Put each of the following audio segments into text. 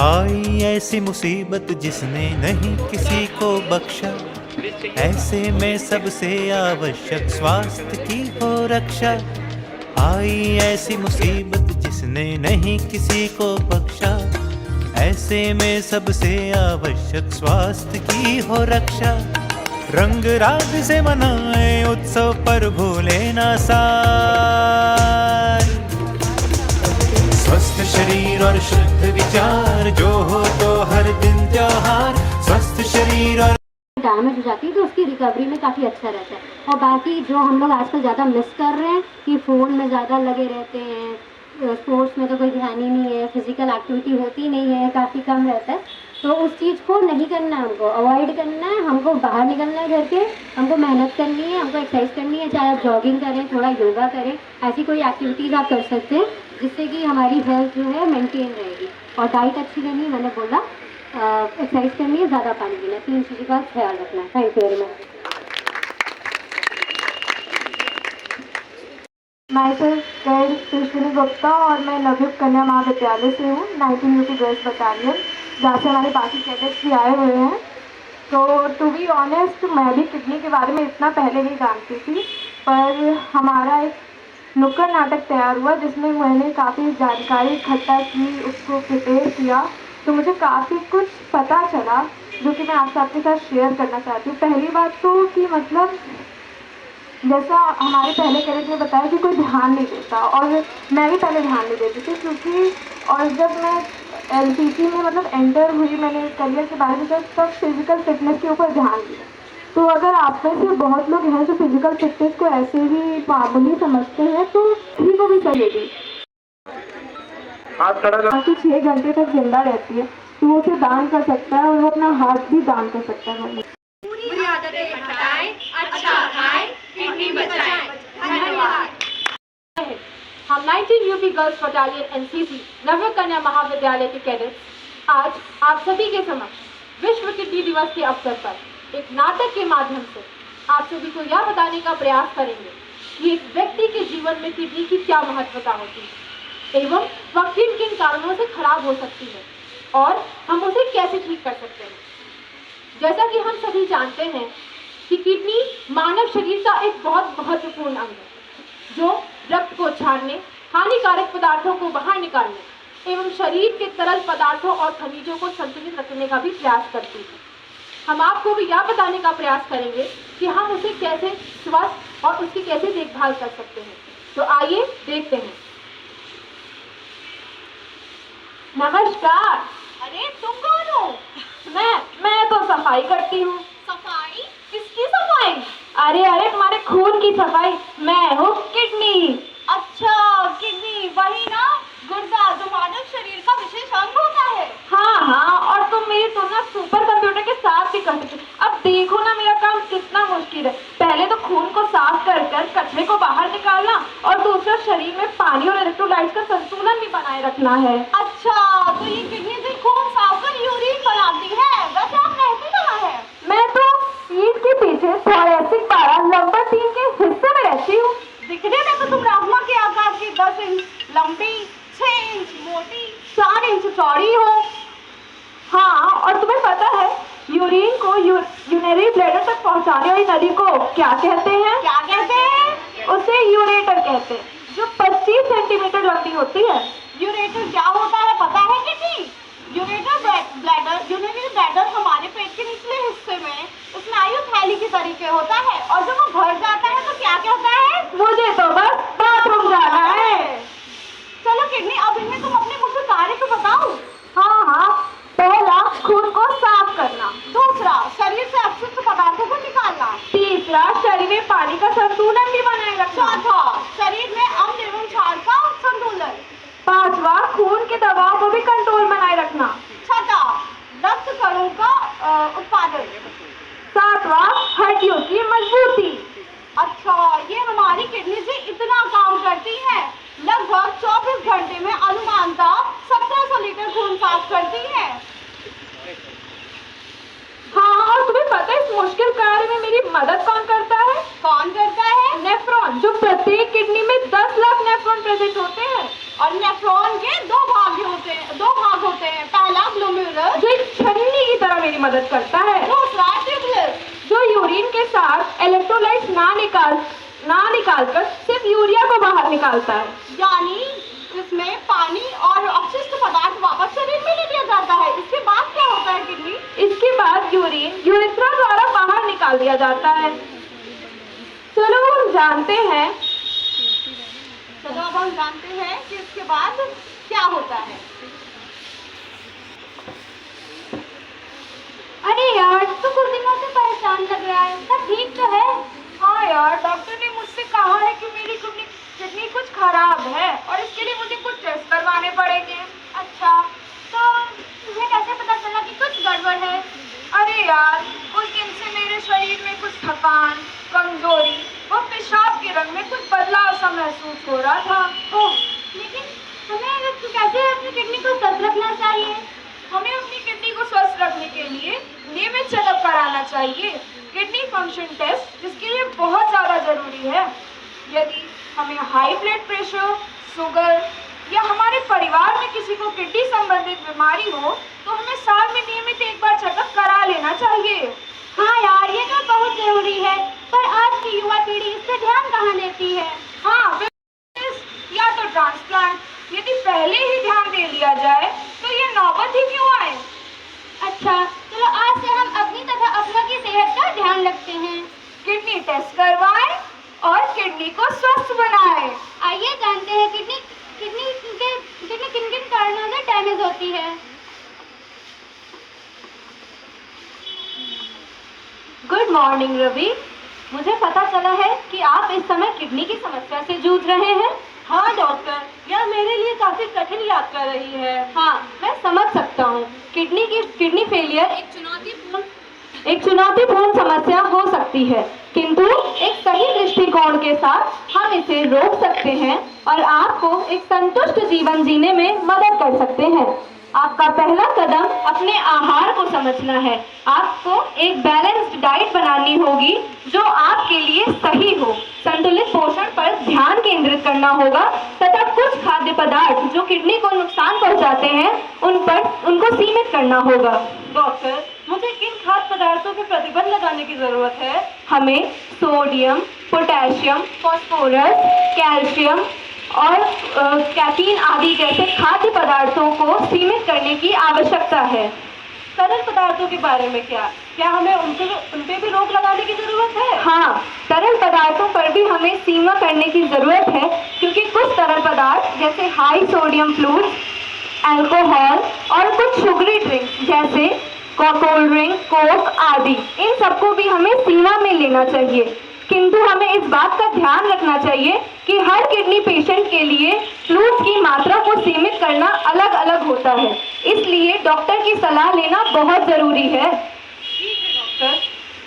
आई ऐसी मुसीबत जिसने नहीं किसी को बख्शा, ऐसे में सबसे आवश्यक स्वास्थ्य की हो रक्षा। आई ऐसी मुसीबत जिसने नहीं किसी को बख्शा, ऐसे में सबसे आवश्यक स्वास्थ्य की हो रक्षा। रंग राग से मनाए उत्सव पर भूले ना सार, स्वस्थ शरीर और शुद्ध विचार जो हो तो हर दिन त्योहार। स्वस्थ शरीर और डैमेज हो जाती है तो उसकी रिकवरी में काफ़ी अच्छा रहता है। और बाकी जो हम लोग आजकल ज़्यादा मिस कर रहे हैं कि फ़ोन में ज़्यादा लगे रहते हैं, स्पोर्ट्स में तो कोई ध्यान ही नहीं है, फिजिकल एक्टिविटी होती नहीं है, काफ़ी कम रहता है। तो उस चीज़ को नहीं करना है, हमको अवॉइड करना है। हमको बाहर निकलना है घर के, हमको मेहनत करनी है, हमको एक्सरसाइज करनी है, चाहे आप जॉगिंग करें, थोड़ा योगा करें, ऐसी कोई एक्टिविटीज़ आप कर सकते हैं जिससे कि हमारी हेल्थ जो है मेंटेन रहेगी। और डाइट अच्छी रहनी है, मैंने बोला, एक्सरसाइज करनी है, ज़्यादा पानी पीना, 3 चीज़ों का ख्याल रखना है। Thank you very much. मैं कृष्ण गुप्ता और मैं नवयुग कन्या महाविद्यालय से हूँ, 19 यूपी गर्ल्स बटालियन, जहाँ से हमारे बाकी कैडेट्स भी आए हुए हैं। तो टू बी ऑनेस्ट, मैं भी किडनी के बारे में इतना पहले नहीं जानती थी, पर हमारा एक नुक्कड़ नाटक तैयार हुआ जिसमें मैंने काफ़ी जानकारी इकट्ठा की, उसको प्रिपेयर किया, तो मुझे काफ़ी कुछ पता चला जो कि मैं आपके साथ शेयर करना चाहती हूँ। पहली बात तो कि मतलब जैसा हमारे पहले कैडेट ने बताया कि कोई ध्यान नहीं देता, और मैं भी पहले ध्यान नहीं देती थी क्योंकि, और जब मैं एलपीसी में मतलब एंटर हुई, मैंने करियर के बारे में सब फिजिकल फिटनेस के ऊपर ध्यान दिया। तो अगर आप में से बहुत लोग हैं जो फिजिकल फिटनेस को ऐसे ही मामूली समझते हैं तो किसी को भी चाहिए बाकी 6 घंटे तक जिंदा रहती है, तो वो उसे दान कर सकता है और वो अपना हाथ भी दान कर सकता है। बुरी आदतें हटाएं, अच्छा खाएं, किडनी बचाएं। धन्यवाद। हम 19 UP girls battalion NCC Navyug कन्या महाविद्यालय के कैडेट्स आज आप सभी के समक्ष विश्व किडनी दिवस के अवसर पर एक नाटक के माध्यम से आप सभी को यह बताने का प्रयास करेंगे कि एक व्यक्ति के जीवन में किडनी की क्या महत्वता होती है एवं वह किन किन कारणों से खराब हो सकती है और हम उसे कैसे ठीक कर सकते हैं। जैसा कि हम सभी जानते हैं कि किडनी मानव शरीर का एक बहुत महत्वपूर्ण अंग है जो रक्त को छानने, हानिकारक पदार्थों को बाहर निकालने एवं शरीर के तरल पदार्थों और खनिजों को संतुलित रखने का भी प्रयास करती है। हम आपको भी यह बताने का प्रयास करेंगे कि हम उसे कैसे स्वस्थ और उसकी कैसे देखभाल कर सकते हैं। तो आइए देखते हैं। नमस्कार। अरे तुम कौन हो? मैं तो सफाई करती हूँ। सफाई? किसकी सफाई? अरे तुम्हारे खून की सफाई। मैं हूँ किडनी। अच्छा, किडनी, वही ना, गुर्दा जो मानव शरीर का विशेष अंग होता है। हाँ, और तुम मेरी तुलना सुपर कंप्यूटर के साथ भी कर सकते। अब देखो ना मेरा काम कितना मुश्किल है। पहले तो खून को साफ कर कचरे को बाहर निकालना और दूसरा शरीर में पानी और इलेक्ट्रोलाइट्स का संतुलन भी बनाए रखना है। अच्छा, तो ये किडनी से खून साफ कर यूरिन बनाती है। वैसे आप रहती कहाँ है? मैं तो पीठ के पीछे थोरेसिक पारा नंबर 3 के हिस्से में रहती हूँ। दिखने में तो तुम राहुआ के आकार की 10 इंच लंबी, 6 इंच मोटी, 4 इंच चौड़ी हो। हाँ, और तुम्हें पता है यूरिन को यूरिनरी ब्लैडर तक पहुंचाने वाली नली को क्या कहते हैं? क्या कहते हैं? उसे यूरेटर कहते हैं, जो 25 सेंटीमीटर लंबी होती है। यूरेटर क्या होता है पता है किसी? यूरिनरी ब्लैडर हमारे पेट के निचले हिस्से में स्नायु थैली के तरीके होता है, और जब वो भर जाता है तो क्या कहता है? मुझे तो बस बाथरूम जाना है। चलो किडनी, अब इनमें तुम अपने मुख्य कार्य तो बताओ। हाँ, पहला खून को साफ करना, दूसरा शरीर से अपशिष्ट पदार्थों को निकालना, तीसरा शरीर में पानी का संतुलन भी बनाए रखना, चौथा शरीर में अम्ल एवं क्षार का संतुलन, पांचवा खून के दबाव को भी कंट्रोल बनाए रखना, छठा रक्त कणों का उत्पादन, सातवां हड्डियों की मजबूती। अच्छा, ये हमारी किडनी से इतना काम करती है। लगभग 24 घंटे में अनुमानतः 1700 लीटर खून साफ करती है। हाँ, और तुम्हें पता है इस मुश्किल कार्य में मेरी मदद कौन करता है? कौन करता है? नेफ्रॉन, जो प्रत्येक किडनी में 10 लाख नेफ्रॉन प्रेजेंट होते हैं। और नेफ्रॉन के दो भाग होते हैं। पहला मदद करता है। दूसरा ट्यूबलेस, जो यूरिन के साथ इलेक्ट्रोलाइट्स ना निकालकर सिर्फ यूरिया को बाहर निकालता है। यानी इसमें पानी और अपशिष्ट पदार्थ वापस शरीर में ले लिया जाता है। इसके बाद क्या होता है किडनी? इसके बाद यूरिन यूरेथ्रा द्वारा बाहर निकाल दिया जाता है। चलो हम जानते हैं चलो अब हम जानते हैं कि इसके बाद क्या होता है। अरे यार, तू कुछ दिनों से परेशान लग रहा है, सब ठीक तो है? हाँ यार, डॉक्टर ने मुझसे कहा है कि मेरी किडनी कुछ खराब है और इसके लिए मुझे कुछ टेस्ट करवाने पड़ेंगे। अच्छा, तो तुझे कैसे पता चला कि कुछ गड़बड़ है? अरे यार, कुछ दिन से मेरे शरीर में कुछ थकान, कमजोरी और पेशाब के रंग में कुछ बदलाव सा महसूस हो रहा था। ओह, लेकिन हमें कैसे अपनी किडनी को स्वस्थ रखना चाहिए? हमें अपनी किडनी को स्वस्थ रखने के लिए नियमित चेकअप कराना चाहिए। किडनी फंक्शन टेस्ट जिसके लिए बहुत ज़्यादा जरूरी है। यदि हमें हाई ब्लड प्रेशर, शुगर या हमारे परिवार में किसी को किडनी संबंधित बीमारी हो तो हमें साल में नियमित एक बार चेकअप करा लेना चाहिए। हाँ यार, ये तो बहुत जरूरी है, पर आज की युवा पीढ़ी इस पे ध्यान कहाँ देती है? हाँ, या तो ट्रांसप्लांट, यदि पहले ही ध्यान दे लिया जाए तो ये नौबत ही क्यों आए। अच्छा, चलो आज से हम अपनी तथा अपनों की सेहत का ध्यान रखते हैं। किडनी टेस्ट करवाएं और किडनी को स्वस्थ बनाएं। आइए जानते हैं किडनी किन किन कारणों से डैमेज होती है। गुड मॉर्निंग रवि, मुझे पता चला है कि आप इस समय किडनी की समस्या से जूझ रहे हैं। हाँ डॉक्टर, यह मेरे लिए काफी कठिन यात्रा रही है। हाँ, मैं समझ सकता हूँ। किडनी फेलियर एक चुनौतीपूर्ण समस्या हो सकती है, किंतु एक सही दृष्टिकोण के साथ हम इसे रोक सकते हैं और आपको एक संतुष्ट जीवन जीने में मदद कर सकते हैं। आपका पहला कदम अपने आहार को समझना है। आपको एक बैलेंस्ड डाइट बनानी होगी जो आपके लिए सही हो। संतुलित पोषण पर ध्यान केंद्रित करना होगा तथा कुछ खाद्य पदार्थ जो किडनी को नुकसान पहुंचाते हैं उनको सीमित करना होगा। डॉक्टर, मुझे किन खाद्य पदार्थों पर प्रतिबंध लगाने की जरूरत है? हमें सोडियम, पोटेशियम, फास्फोरस, कैल्शियम और कैफीन आदि जैसे खाद्य पदार्थों को सीमित करने की आवश्यकता है। तरल पदार्थों के बारे में क्या हमें उन पे भी रोक लगाने की जरूरत है? हाँ, तरल पदार्थों पर भी हमें सीमा करने की जरूरत है, क्योंकि कुछ तरल पदार्थ जैसे हाई सोडियम फ्लूइड्स, अल्कोहल और कुछ शुगरी ड्रिंक्स जैसे कोल्ड ड्रिंक, कोक आदि, इन सबको भी हमें सीमा में लेना चाहिए। किंतु हमें इस बात का ध्यान रखना चाहिए कि हर किडनी पेशेंट के लिए फ्लूइड्स की मात्रा को सीमित करना अलग अलग होता है, इसलिए डॉक्टर की सलाह लेना बहुत जरूरी है। ठीक है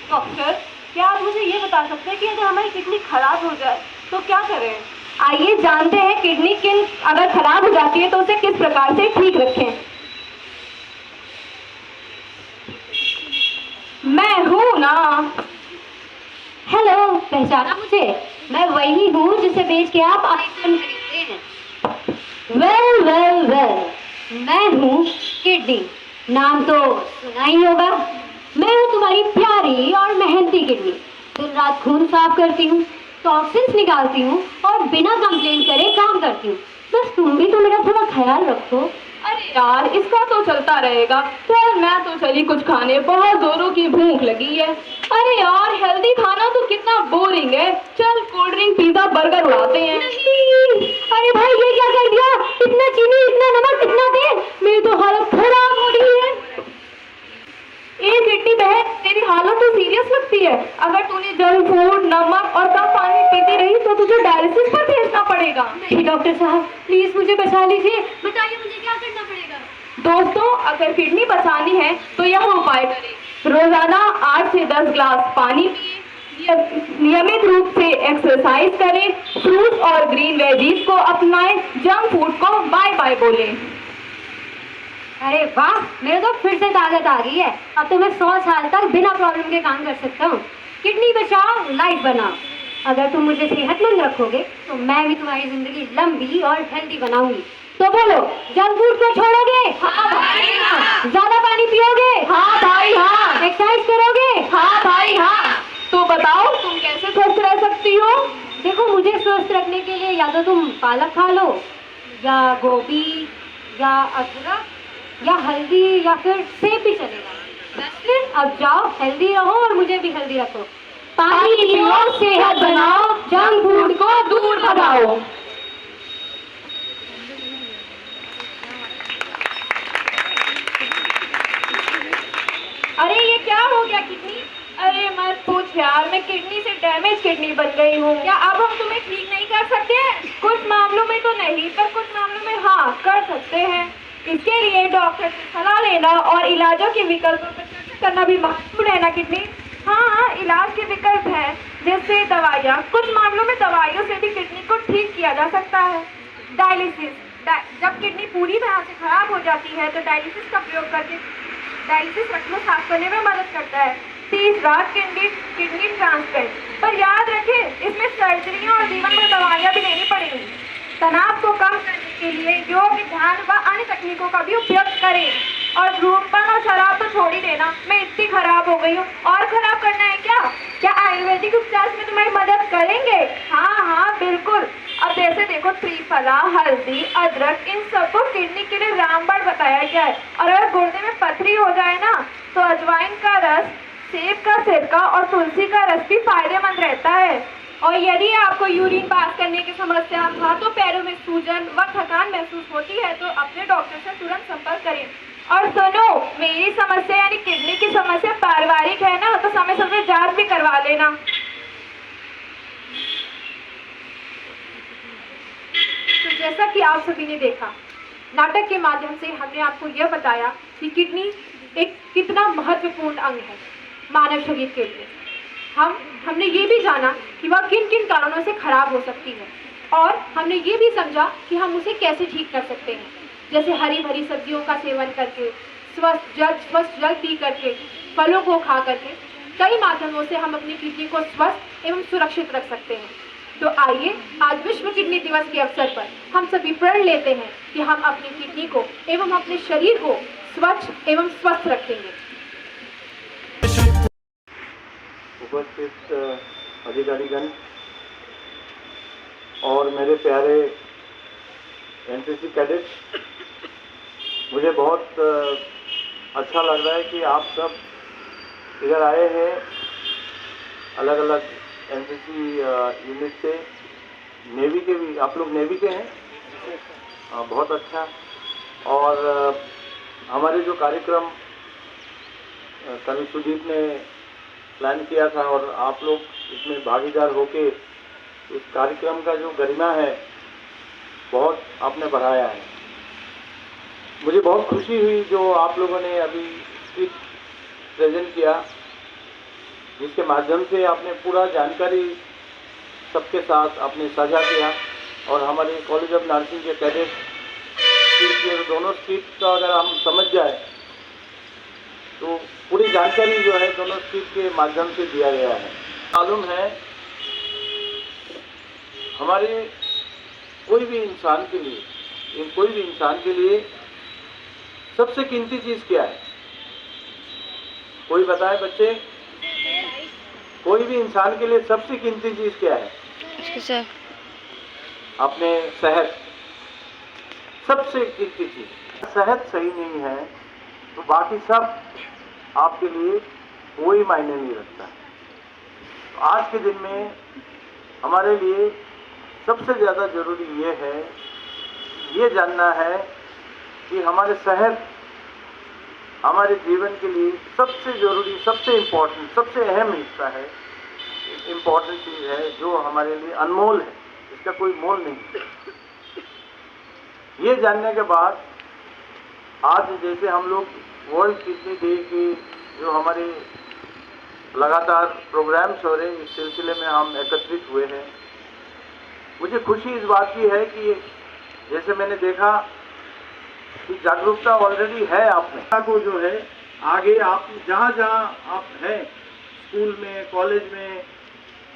डॉक्टर, क्या आप मुझे ये बता सकते हैं कि अगर हमारी किडनी खराब हो जाए तो क्या करें? आइए जानते हैं किडनी अगर खराब हो जाती है तो उसे किस प्रकार से ठीक रखें। मैं हूँ ना। हेलो, पहचाना मुझे? मैं वही हूँ जिसे बेच के आप आईफोन खरीदते हैं। वेल, मैं हूँ किडनी, नाम तो सुना ही होगा। मैं हूँ तुम्हारी प्यारी और मेहनती किडनी। दिन रात खून साफ करती हूँ, टॉक्सिन्स निकालती हूँ और बिना कंप्लेंट करे काम करती हूँ। बस तुम भी तो मेरा थोड़ा ख्याल रखो। अरे यार, इसका तो चलता रहेगा। चल, मैं तो चली कुछ खाने, बहुत जोरों की भूख लगी है। अरे यार, हेल्दी खाना तो कितना बोरिंग है। चल, कोल्ड ड्रिंक, पिज्जा, बर्गर उड़ाते हैं। नहीं, अरे भाई ये क्या कर दिया? इतना चीनी, इतना नमक, इतना तेल, मेरी तो हालत खराब हो रही है। एक किडनी बहन, तेरी हालत तो सीरियस लगती है। अगर तूने जंक फूड, नमक और कम पानी पीती रही तो तुझे डायलिसिस पर भेजना पड़ेगा। नहीं डॉक्टर साहब, प्लीज मुझे बचा लीजिए। बताइए मुझे क्या करना पड़ेगा? दोस्तों, अगर किडनी बचानी है तो यह उपाय करें। रोजाना 8 से 10 ग्लास पानी पिए, नियमित रूप से एक्सरसाइज करें, फ्रूट्स और ग्रीन वेजीज को अपनाएं, जंक फूड को बाय बाय बोलें। अरे वाह, मेरे तो फिर से ताकत आ गई है। अब तो मैं 100 साल तक बिना प्रॉब्लम के काम कर सकता हूँ। किडनी बचाओ, लाइफ बनाओ। अगर तुम मुझे सेहतमंद रखोगे तो मैं भी तुम्हारी जिंदगी लंबी और हेल्दी बनाऊंगी। तो बोलो, जंक फूड को छोड़ोगे? हाँ भाई हाँ। ज्यादा पानी पियोगे? हाँ भाई हाँ। करने के लिए या तो तुम पालक खा लो, या गोभी, या अदरक, या हल्दी, या फिर सेब भी चलेगा। बस फिर अब जाओ, हेल्दी रहो और मुझे भी हेल्दी रखो। पानी पियो, सेहत बनाओ, जंक फूड को दूर भगाओ। अरे ये क्या हो गया किडनी? अरे मत पूछ यार, मैं किडनी से डैमेज किडनी बन गई हूँ। क्या अब हम तुम्हें ठीक नहीं कर सकते हैं? कुछ मामलों में तो नहीं, पर कुछ मामलों में हाँ कर सकते हैं। इसके लिए डॉक्टर से सलाह लेना और इलाजों के विकल्पों पर चर्चा करना भी महत्वपूर्ण है ना किडनी? हाँ, इलाज के विकल्प हैं, जैसे दवाइयाँ। कुछ मामलों में दवाइयों से भी किडनी को ठीक किया जा सकता है। डायलिसिस, जब किडनी पूरी तरह से खराब हो जाती है तो डायलिसिस का प्रयोग करके डायलिसिस रक्त को साफ करने में मदद करता है। तीसरा, किडनी ट्रांसप्लांट। पर याद रखें, इसमें सर्जरियाँ और जीवन भर दवाइयाँ भी लेनी पड़ेंगी। तनाव को कम करने के लिए योग, ध्यान व अन्य तकनीकों का भी उपयोग करें। और धूम्रपान और शराब तो छोड़ ही देना। मैं इतनी खराब हो गई हूँ, और खराब करना है क्या? क्या आयुर्वेदिक उपचार में तुम्हारी मदद करेंगे? हाँ बिल्कुल। अब जैसे देखो, त्रिफला, हल्दी, अदरक, इन सबको किडनी के लिए रामबाण बताया गया है। और अगर गुर्दे में पथरी हो जाए ना, तो अजवाइन का रस, सेब का सिरका और तुलसी का रस भी फायदेमंद रहता है। और यदि आपको यूरिन पास करने की समस्या, हाथों पैरों में सूजन व थकान महसूस होती है तो अपने डॉक्टर से तुरंत संपर्क करें। और सुनो, मेरी समस्या यानी किडनी की समस्या पारिवारिक है ना, तो समय समय जांच भी करवा लेना। तो जैसा कि आप सभी ने देखा, नाटक के माध्यम से हमने आपको यह बताया कि किडनी एक कितना महत्वपूर्ण अंग है मानव शरीर के लिए। हमने ये भी जाना कि वह किन किन कारणों से खराब हो सकती है, और हमने ये भी समझा कि हम उसे कैसे ठीक कर सकते हैं, जैसे हरी भरी सब्जियों का सेवन करके, स्वच्छ जल पी करके, फलों को खा करके। कई माध्यमों से हम अपनी किडनी को स्वस्थ एवं सुरक्षित रख सकते हैं। तो आइए, आज विश्व किडनी दिवस के अवसर पर हम सभी प्रण लेते हैं कि हम अपनी किडनी को एवं अपने शरीर को स्वच्छ एवं स्वस्थ रखेंगे। उपस्थित अधिकारीगण और मेरे प्यारे एनसीसी कैडेट्स, मुझे बहुत अच्छा लग रहा है कि आप सब इधर आए हैं, अलग अलग एनसीसी यूनिट से। नेवी के भी आप लोग नेवी के हैं, बहुत अच्छा। और हमारे जो कार्यक्रम कल सुदीप ने प्लान किया था और आप लोग इसमें भागीदार होके इस कार्यक्रम का जो गरिमा है बहुत आपने बढ़ाया है। मुझे बहुत खुशी हुई जो आप लोगों ने अभी स्पीच प्रेजेंट किया, जिसके माध्यम से आपने पूरा जानकारी सबके साथ आपने साझा किया। और हमारे कॉलेज ऑफ नर्सिंग के कैडेट के दोनों स्पीच का अगर हम समझ जाए तो पूरी जानकारी जो है दोनों स्पीच के माध्यम से दिया गया है। मालूम है हमारे कोई भी इंसान के लिए सबसे कीमती चीज क्या है? कोई बताए बच्चे? कोई भी इंसान के लिए सबसे कीमती चीज क्या है? अपने सेहत, सबसे कीमती चीज। सेहत सही नहीं है तो बाकी सब आपके लिए कोई मायने नहीं रखता। तो आज के दिन में हमारे लिए सबसे ज़्यादा जरूरी ये है, ये जानना है कि हमारे सेहत हमारे जीवन के लिए सबसे जरूरी, सबसे इम्पोर्टेंट, सबसे अहम हिस्सा है, इम्पोर्टेंट चीज़ है जो हमारे लिए अनमोल है, इसका कोई मोल नहीं। ये जानने के बाद आज जैसे हम लोग वर्ल्ड किडनी डे के जो हमारे लगातार प्रोग्राम्स हो रहे हैं, इस सिलसिले में हम एकत्रित हुए हैं। मुझे खुशी इस बात की है कि जैसे मैंने देखा कि जागरूकता ऑलरेडी है आप में को जो है आगे आप जहाँ जहाँ आप हैं, स्कूल में, कॉलेज में,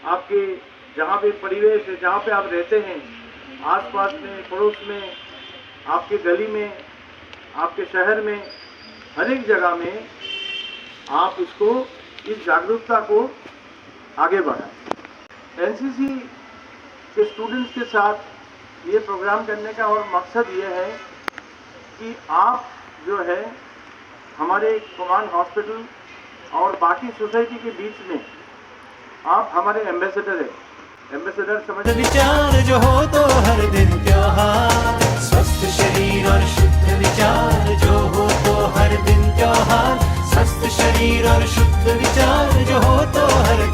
आपके जहाँ भी परिवेश है, जहाँ पे आप रहते हैं, आसपास में, पड़ोस में, आपके गली में, आपके शहर में, हर एक जगह में आप इसको, इस जागरूकता को आगे बढ़ाएं। एनसीसी कि स्टूडेंट्स के साथ ये प्रोग्राम करने का और मकसद ये है कि आप जो है हमारे कुमान हॉस्पिटल और बाकी सोसाइटी के बीच में आप हमारे एम्बेसडर हैं। एम्बेसडर समझ विचार जो हो तो हर दिन त्योहार, स्वस्थ शरीर और शुद्ध विचार जो हो तो हर दिन त्योहार, स्वस्थ शरीर और शुद्ध विचार जो हो तो हर